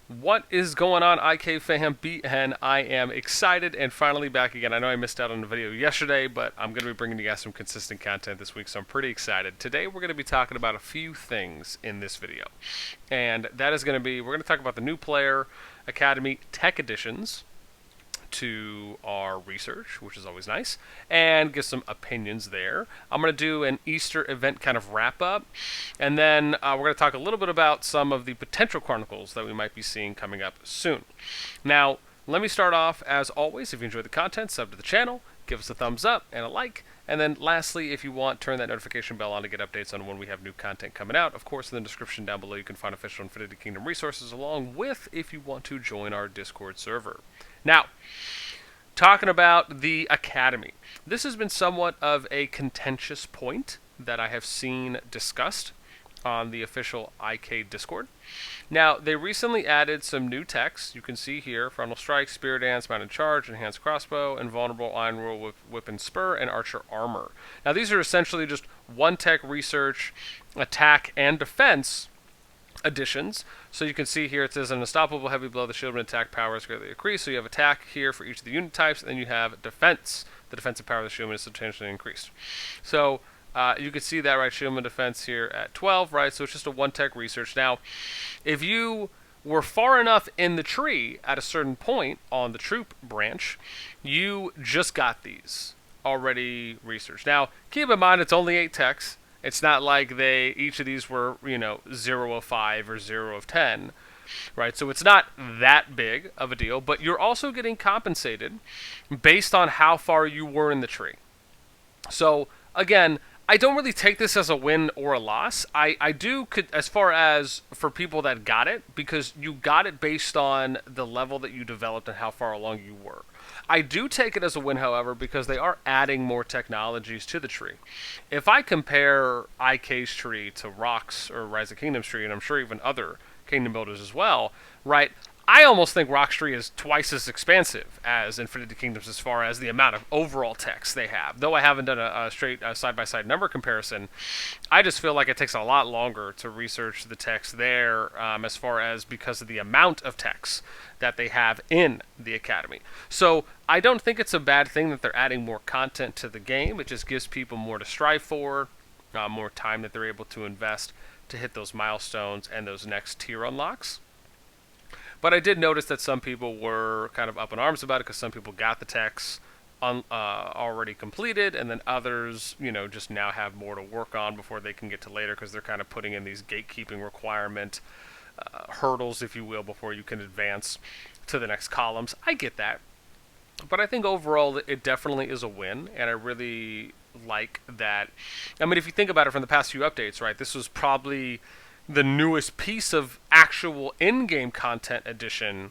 What is going on, IK fam? BN. I am excited and finally back again. I know I missed out on the video yesterday, but I'm going to be bringing you guys some consistent content this week, so I'm pretty excited. Today we're going to be talking about a few things in this video, and that is going to be, we're going to talk about the new Player Academy Tech Editions to our research, which is always nice, and give some opinions there. I'm going to do an Easter event kind of wrap up, and then we're going to talk a little bit about some of the potential Chronicles that we might be seeing coming up soon. Now, let me start off, as always, if you enjoyed the content, sub to the channel, give us a thumbs up and a like, and then lastly, if you want, turn that notification bell on to get updates on when we have new content coming out. Of course, in the description down below, you can find official Infinity Kingdom resources, along with if you want to join our Discord server. Now, talking about the Academy. This has been somewhat of a contentious point that I have seen discussed on the official IK Discord. Now, they recently added some new techs. You can see here, Frontal Strike, Spear Dance, Mounted Charge, Enhanced Crossbow, Invulnerable, Iron Rule, Whip and Spur, and Archer Armor. Now, these are essentially just one tech research, attack, and defense additions. So you can see here it says an unstoppable heavy blow, the shield and attack power is greatly increased. So you have attack here for each of the unit types, and then you have defense. The defensive power of the shield is substantially increased. So you can see that, right, shield and defense here at 12, right? So it's just a one tech research. Now, if you were far enough in the tree at a certain point on the troop branch, you just got these already researched. Now, keep in mind it's only 8 techs. It's not like each of these were, 0 of 5 or 0 of 10, right? So it's not that big of a deal, but you're also getting compensated based on how far you were in the tree. So, again, I don't really take this as a win or a loss. I do, as far as for people that got it, because you got it based on the level that you developed and how far along you were. I do take it as a win, however, because they are adding more technologies to the tree. If I compare IK's tree to Rock's or Rise of Kingdoms tree, and I'm sure even other Kingdom Builders as well, right, I almost think Rock's tree is twice as expansive as Infinity Kingdoms as far as the amount of overall text they have. Though I haven't done a straight side-by-side number comparison, I just feel like it takes a lot longer to research the text there as far as because of the amount of text that they have in the Academy. So I don't think it's a bad thing that they're adding more content to the game. It just gives people more to strive for, more time that they're able to invest to hit those milestones and those next tier unlocks. But I did notice that some people were kind of up in arms about it because some people got the techs already completed, and then others, just now have more to work on before they can get to later because they're kind of putting in these gatekeeping requirement hurdles, if you will, before you can advance to the next columns. I get that. But I think overall it definitely is a win, and I really like that. I mean, if you think about it from the past few updates, right, this was probably the newest piece of actual in-game content addition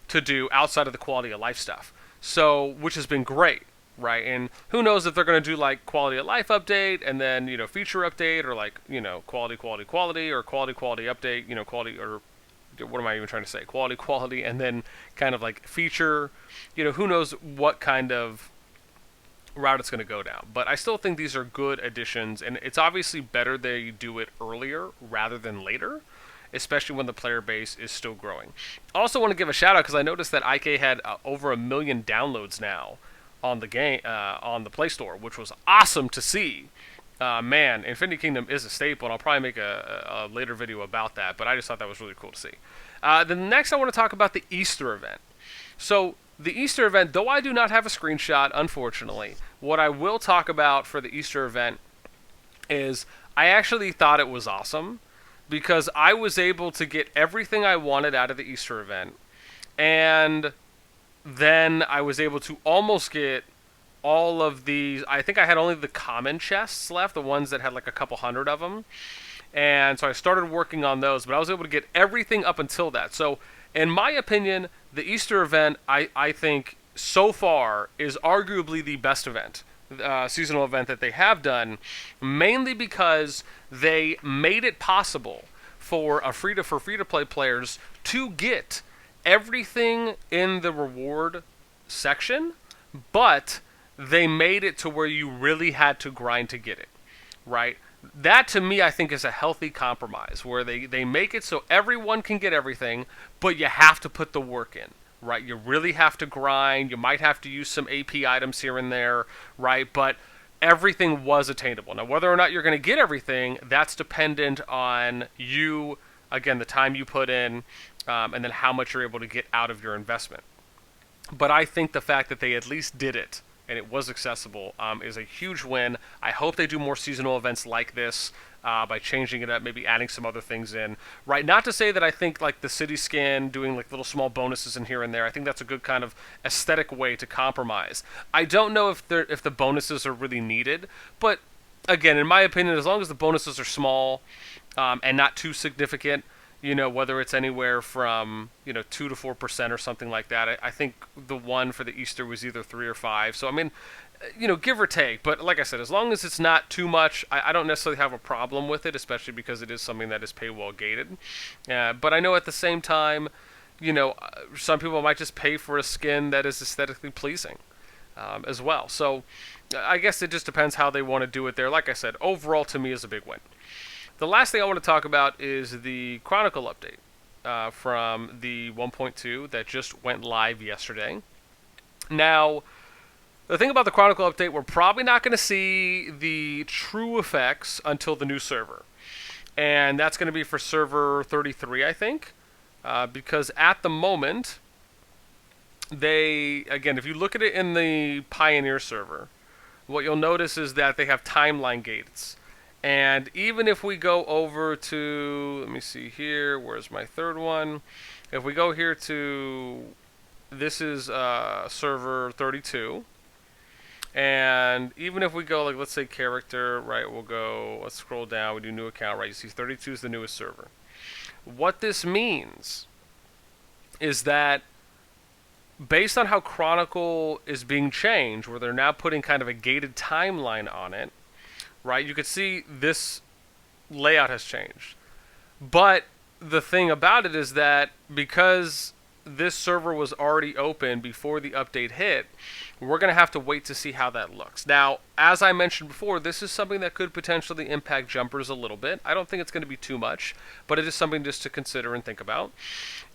to do outside of the quality of life stuff. So, which has been great, right? And who knows if they're going to do like quality of life update and then, feature update, or like, quality or quality update, quality, or what am I even trying to say? Quality, and then kind of like feature, who knows what kind of route it's going to go down. But I still think these are good additions, and it's obviously better they do it earlier rather than later, especially when the player base is still growing. I also want to give a shout out because I noticed that IK had over 1 million downloads now on the game, on the Play Store, which was awesome to see. Man, Infinity Kingdom is a staple, and I'll probably make a later video about that, but I just thought that was really cool to see. Then next I want to talk about the Easter event. So the Easter event, though I do not have a screenshot, unfortunately, what I will talk about for the Easter event is I actually thought it was awesome because I was able to get everything I wanted out of the Easter event, and then I was able to almost get all of these. I think I had only the common chests left, the ones that had like a couple hundred of them, and so I started working on those, but I was able to get everything up until that. So in my opinion, the Easter event, I think, so far, is arguably the best event, seasonal event that they have done, mainly because they made it possible for free-to-play players to get everything in the reward section, but they made it to where you really had to grind to get it, right? That to me, I think, is a healthy compromise where they make it so everyone can get everything, but you have to put the work in, right? You really have to grind. You might have to use some AP items here and there, right? But everything was attainable. Now, whether or not you're going to get everything, that's dependent on you, again, the time you put in, and then how much you're able to get out of your investment. But I think the fact that they at least did it and it was accessible is a huge win. I hope they do more seasonal events like this by changing it up, maybe adding some other things in. Right? Not to say that I think like the city skin, doing like little small bonuses in here and there. I think that's a good kind of aesthetic way to compromise. I don't know if the bonuses are really needed, but again, in my opinion, as long as the bonuses are small and not too significant, whether it's anywhere from 2 to 4% or something like that. I think the one for the Easter was either 3 or 5. So I mean, give or take. But like I said, as long as it's not too much, I don't necessarily have a problem with it, especially because it is something that is paywall gated. But I know at the same time, some people might just pay for a skin that is aesthetically pleasing as well. So I guess it just depends how they want to do it there. Like I said, overall to me is a big win. The last thing I want to talk about is the Chronicle update from the 1.2 that just went live yesterday. Now, the thing about the Chronicle update, we're probably not going to see the true effects until the new server. And that's going to be for server 33, I think. Because at the moment, again, if you look at it in the Pioneer server, what you'll notice is that they have timeline gates. And even if we go over to, let me see here, where's my third one? If we go here to, this is server 32. And even if we go, like, let's say character, right, let's scroll down, we do new account, right, you see 32 is the newest server. What this means is that based on how Chronicle is being changed, where they're now putting kind of a gated timeline on it, right, you could see this layout has changed. But the thing about it is that because this server was already open before the update hit, we're going to have to wait to see how that looks. Now, as I mentioned before, this is something that could potentially impact jumpers a little bit. I don't think it's going to be too much, but it is something just to consider and think about.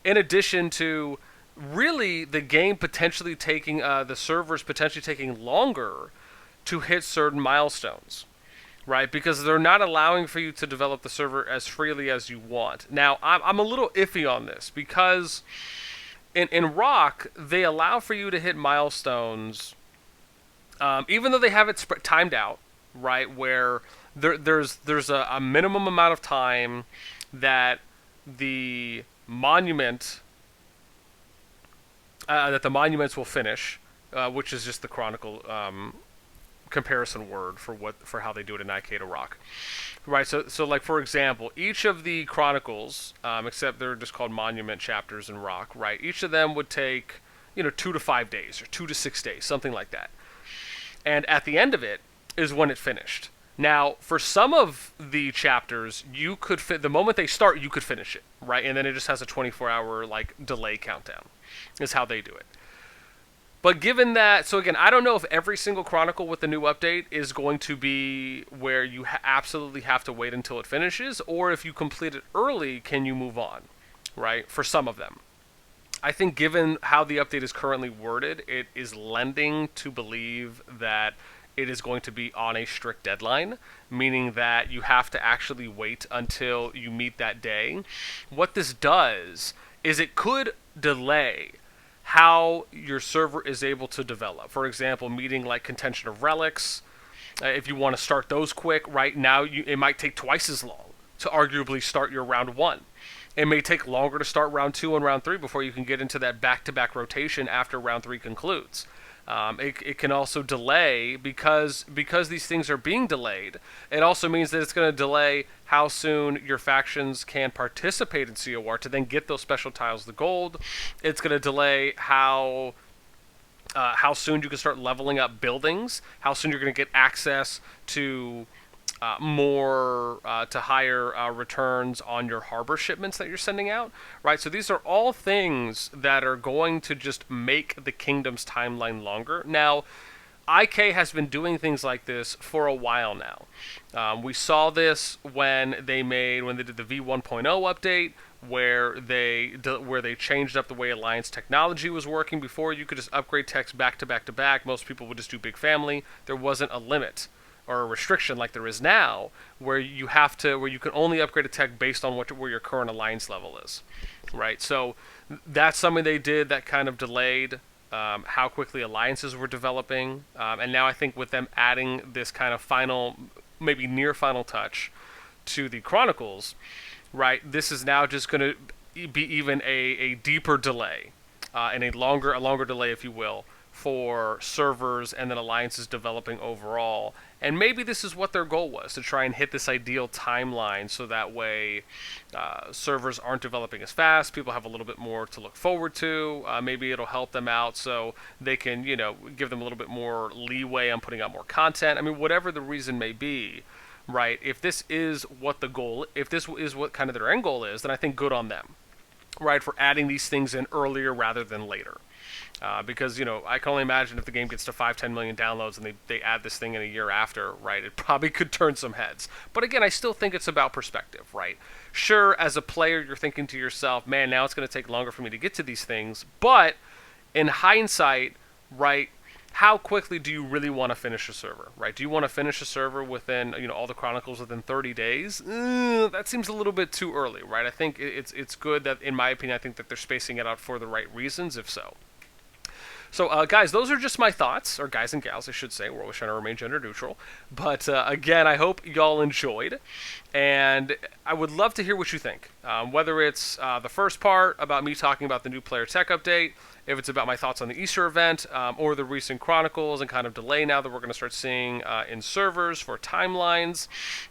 In addition to really the game potentially taking, the servers potentially taking longer to hit certain milestones. Right, because they're not allowing for you to develop the server as freely as you want. Now, I'm a little iffy on this because in Rock, they allow for you to hit milestones, even though they have it timed out, right, where there's a minimum amount of time that the monument, monuments will finish, which is just the Chronicle comparison word for how they do it in IK to Rock, right? So like for example, each of the Chronicles, except they're just called Monument chapters in Rock, right? Each of them would take 2 to 5 days or 2 to 6 days, something like that. And at the end of it is when it finished. Now, for some of the chapters, you could the moment they start, you could finish it, right? And then it just has a 24-hour like delay countdown. Is how they do it. But given that, so again, I don't know if every single Chronicle with the new update is going to be where you absolutely have to wait until it finishes, or if you complete it early, can you move on, right? For some of them. I think given how the update is currently worded, it is lending to believe that it is going to be on a strict deadline, meaning that you have to actually wait until you meet that day. What this does is it could delay how your server is able to develop. For example, meeting like contention of relics. If you want to start those quick, right now it might take twice as long to arguably start your round 1. It may take longer to start round 2 and round 3 before you can get into that back-to-back rotation after round 3 concludes. It can also delay because these things are being delayed. It also means that it's going to delay how soon your factions can participate in COR to then get those special tiles, the gold. It's going to delay how soon you can start leveling up buildings, how soon you're going to get access to higher returns on your harbor shipments that you're sending out, right? So these are all things that are going to just make the kingdom's timeline longer. Now, IK has been doing things like this for a while now. We saw this when they did the V1.0 update, where they changed up the way Alliance technology was working. Before, you could just upgrade techs back to back to back. Most people would just do big family. There wasn't a limit or a restriction like there is now, where you can only upgrade a tech based on where your current Alliance level is, right? So that's something they did that kind of delayed how quickly alliances were developing, and now I think with them adding this kind of final, maybe near final touch to the Chronicles, right, this is now just going to be even a deeper delay, and a longer delay, if you will, for servers and then alliances developing overall. And maybe this is what their goal was, to try and hit this ideal timeline, so that way servers aren't developing as fast, people have a little bit more to look forward to. Maybe it'll help them out so they can, give them a little bit more leeway on putting out more content. I mean, whatever the reason may be, right, if this is what kind of their end goal is, then I think good on them, right, for adding these things in earlier rather than later. Because, I can only imagine if the game gets to 5-10 million downloads and they add this thing in a year after, right, it probably could turn some heads. But again, I still think it's about perspective, right? Sure, as a player, you're thinking to yourself, man, now it's going to take longer for me to get to these things. But in hindsight, right, how quickly do you really want to finish a server, right? Do you want to finish a server within, all the Chronicles within 30 days? That seems a little bit too early, right? I think it's good that, in my opinion, I think that they're spacing it out for the right reasons, if so. So, guys, those are just my thoughts, or guys and gals, I should say. We're always trying to remain gender neutral. But, again, I hope y'all enjoyed. And I would love to hear what you think. Whether it's the first part about me talking about the new player tech update, if it's about my thoughts on the Easter event, or the recent Chronicles and kind of delay now that we're going to start seeing in servers for timelines.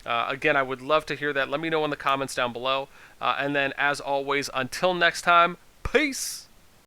Again, I would love to hear that. Let me know in the comments down below. And then, as always, until next time, peace!